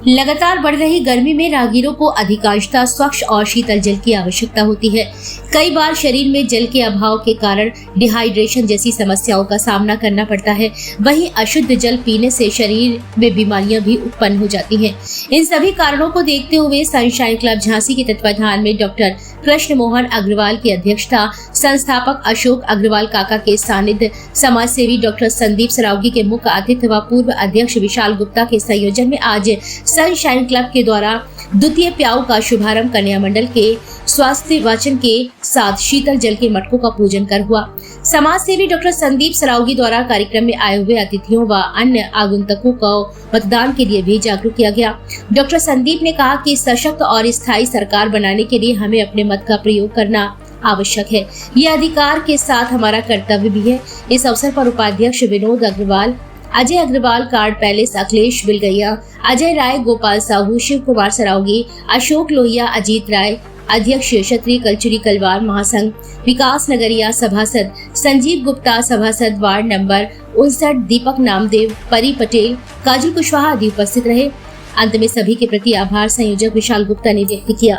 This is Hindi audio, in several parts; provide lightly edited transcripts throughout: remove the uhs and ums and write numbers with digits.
लगातार बढ़ रही गर्मी में राहगीरों को अधिकांशतः स्वच्छ और शीतल जल की आवश्यकता होती है। कई बार शरीर में जल के अभाव के कारण डिहाइड्रेशन जैसी समस्याओं का सामना करना पड़ता है। वहीं अशुद्ध जल पीने से शरीर में बीमारियां भी उत्पन्न हो जाती हैं। इन सभी कारणों को देखते हुए सनशाइन क्लब झांसी के तत्वाधान में डॉक्टर कृष्ण मोहन अग्रवाल की अध्यक्षता, संस्थापक अशोक अग्रवाल काका के सानिध्य, समाज सेवी डॉक्टर संदीप सरावगी के मुख्य अतिथि व पूर्व अध्यक्ष विशाल गुप्ता के संयोजन में आज सनशाइन क्लब के द्वारा द्वितीय प्याऊ का शुभारंभ कन्या मंडल के स्वास्थ्य वाचन के साथ शीतल जल के मटकों का पूजन कर हुआ। समाज सेवी डॉक्टर संदीप सरावगी द्वारा कार्यक्रम में आए हुए अतिथियों व अन्य आगंतुकों को मतदान के लिए भी जागरूक किया गया। डॉक्टर संदीप ने कहा कि सशक्त और स्थायी सरकार बनाने के लिए हमें अपने मत का प्रयोग करना आवश्यक है। ये अधिकार के साथ हमारा कर्तव्य भी है। इस अवसर पर उपाध्यक्ष विनोद अग्रवाल, अजय अग्रवाल, कार्ड पैलेस अखिलेश बिलगैया, अजय राय, गोपाल साहू, शिव कुमार सरावगी, अशोक लोहिया, अजीत राय, अध्यक्ष क्षत्रिय कलचुरी कलवार महासंघ, विकास नगरिया सभासद, संजीव गुप्ता सभासद वार्ड नंबर 59, दीपक नामदेव, परी पटेल, काजल कुशवाहा आदि उपस्थित रहे। अंत में सभी के प्रति आभार संयोजक विशाल गुप्ता ने व्यक्त किया।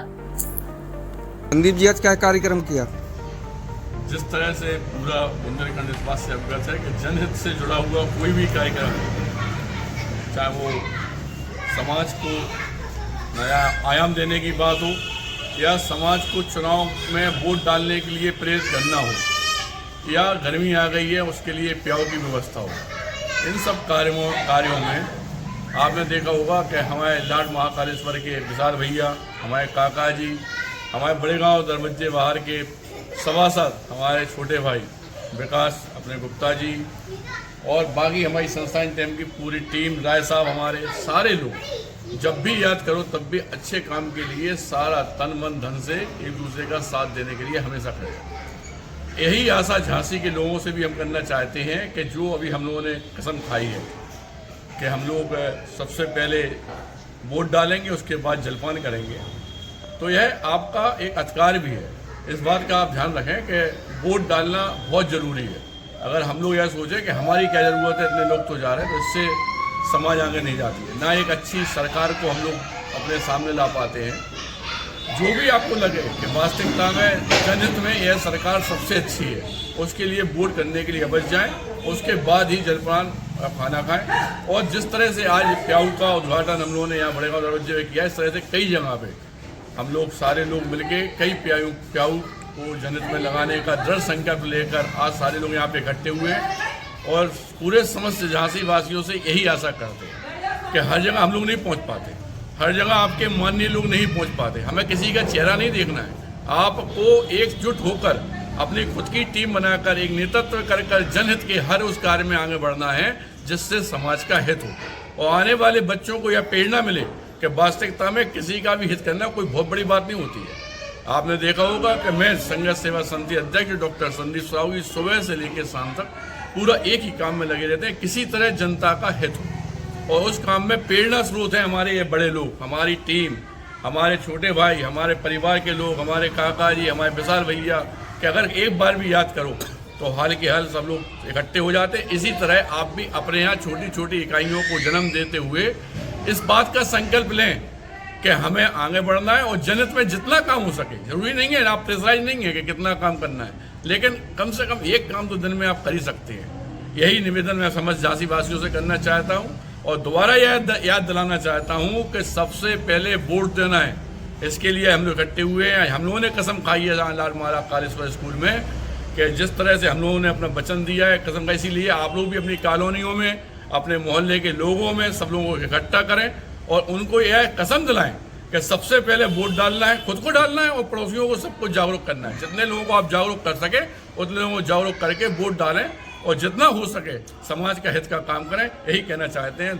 संदीप जी आज क्या कार्यक्रम किया? जिस तरह से पूरा बुंदेलखंड इस बात से अवगत है कि जनहित से जुड़ा हुआ कोई भी कार्यक्रम, चाहे वो समाज को नया आयाम देने की बात हो या समाज को चुनाव में वोट डालने के लिए प्रेरित करना हो या गर्मी आ गई है उसके लिए प्याऊ की व्यवस्था हो, इन सब कार्यों में आपने देखा होगा कि हमारे लाड महाकालेश्वर के विशाल भैया, हमारे काका जी, हमारे बड़े गांव दरबज्जे बाहर के सभासद, हमारे छोटे भाई विकास अपने गुप्ता जी और बाकी हमारी संस्थान टीम की पूरी टीम, राय साहब, हमारे सारे लोग जब भी याद करो तब भी अच्छे काम के लिए सारा तन मन धन से एक दूसरे का साथ देने के लिए हमेशा खड़े। यही आशा झांसी के लोगों से भी हम करना चाहते हैं कि जो अभी हम लोगों ने कसम खाई है कि हम लोग सबसे पहले वोट डालेंगे, उसके बाद जलपान करेंगे, तो यह आपका एक अधिकार भी है। इस बात का आप ध्यान रखें कि वोट डालना बहुत ज़रूरी है। अगर हम लोग यह सोचें कि हमारी क्या ज़रूरत है, इतने लोग तो जा रहे हैं, तो इससे समाज आगे नहीं जाती है, ना एक अच्छी सरकार को हम लोग अपने सामने ला पाते हैं। जो भी आपको लगे कि वास्तविकता में जनहित में यह सरकार सबसे अच्छी है, उसके लिए वोट करने के लिए बच जाएं, उसके बाद ही जलपान खाना खाएं। और जिस तरह से आज प्याऊ का उद्घाटन हम लोगों ने यहाँ बड़े गाँव दरवाजे में किया, इस तरह से कई जगह पे हम लोग सारे लोग मिलके कई प्याऊ को जनहित में लगाने का दृढ़ संकल्प लेकर आज सारे लोग यहाँ पे इकट्ठे हुए हैं और पूरे समस्त झांसी वासियों से यही आशा करते हैं कि हर जगह हम लोग नहीं पहुँच पाते, हर जगह आपके माननीय लोग नहीं पहुँच पाते, हमें किसी का चेहरा नहीं देखना है। आपको एकजुट होकर अपनी खुद की टीम बनाकर एक नेतृत्व कर जनहित के हर उस कार्य में आगे बढ़ना है जिससे समाज का हित हो और आने वाले बच्चों को यह प्रेरणा मिले कि वास्तविकता में किसी का भी हित करना कोई बहुत बड़ी बात नहीं होती है। आपने देखा होगा कि मैं संघर्ष सेवा समिति अध्यक्ष डॉक्टर संदीप सरावगी सुबह से लेकर शाम तक पूरा एक ही काम में लगे रहते हैं, किसी तरह जनता का हित हो और उस काम में प्रेरणा स्रोत है हमारे ये बड़े लोग, हमारी टीम, हमारे छोटे भाई, हमारे परिवार के लोग, हमारे काका जी, हमारे विशाल भैया, कि अगर एक बार भी याद करो तो हाल के हाल सब लोग इकट्ठे हो जाते हैं। इसी तरह आप भी अपने यहाँ छोटी छोटी इकाइयों को जन्म देते हुए इस बात का संकल्प लें कि हमें आगे बढ़ना है और जनहित में जितना काम हो सके, जरूरी नहीं है, आप प्रेशराइज नहीं है कि कितना काम करना है, लेकिन कम से कम एक काम तो दिन में आप कर ही सकते हैं। यही निवेदन मैं समझ झांसी वासियों से करना चाहता हूँ और दोबारा याद दिलाना चाहता हूँ कि सबसे पहले वोट देना है। इसके लिए हम लोग इकट्ठे हुए हैं। हम लोगों ने कसम खाई है लाड महाकालेश्वर स्कूल में कि जिस तरह से हम लोगों ने अपना वचन दिया है, कसम का, इसीलिए आप लोग भी अपनी कॉलोनियों में, अपने मोहल्ले के लोगों में सब लोगों को इकट्ठा करें और उनको यह कसम दिलाएं कि सबसे पहले वोट डालना है, खुद को डालना है और पड़ोसियों को सबको जागरूक करना है। जितने लोगों को आप जागरूक कर सके उतने लोगों को जागरूक करके वोट डालें और जितना हो सके समाज का हित का काम करें, यही कहना चाहते हैं।